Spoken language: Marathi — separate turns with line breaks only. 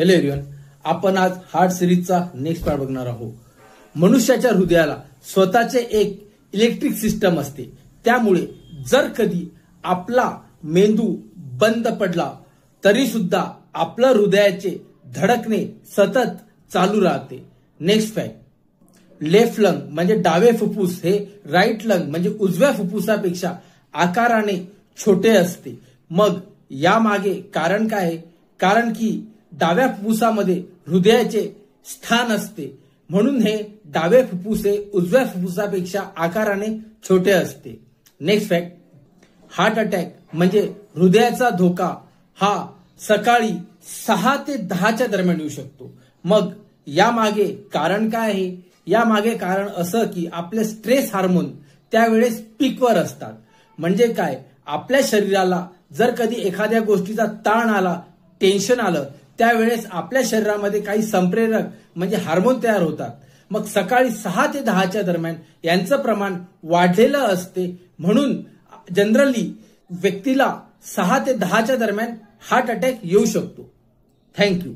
हॅलो एव्हरीवन, आपण आज हार्ट सिरीजचा नेक्स्ट पार्ट बघणार आहोत. मनुष्याच्या हृदयाला स्वतःचे एक इलेक्ट्रिक सिस्टम असते. त्यामुळे जर कधी आपला मेंदू बंद पडला तरी सुद्धा आपल्या हृदयाचे धडकणे सतत चालू राहते. नेक्स्ट फॅक्ट, लेफ्ट लंग म्हणजे डावे फुफ्फुस हे राईट लंग म्हणजे उजव्या फुफ्फुसापेक्षा आकाराने छोटे असते. मग यामागे कारण काय आहे? कारण की डाव्या फुफ्फुसामध्ये हृदयाचे स्थान असते, म्हणून हे डावे फुफ्फुस हे उजव्या फुफ्फुसापेक्षा आकाराने छोटे असते. नेक्स्ट फॅक्ट, हार्ट अटॅक म्हणजे हृदयाचा धोका हा सकाळी 6 ते 10च्या दरम्यान येऊ शकतो. मग यामागे कारण काय आहे? यामागे कारण असं की आपले स्ट्रेस हार्मोन त्यावेळेस पीकवर असतात. म्हणजे काय, आपल्या शरीराला जर कधी एखाद्या गोष्टीचा ताण आला, टेन्शन आलं, त्यावेळेस आपल्या शरीरामध्ये काही संप्रेरक म्हणजे हार्मोन तयार होतात. मग सकाळी 6 ते 10च्या दरम्यान यांचं प्रमाण वाढलेलं असते. म्हणून जनरली व्यक्तीला 6 ते 10च्या दरम्यान हार्ट अटॅक येऊ शकतो. थँक्यू.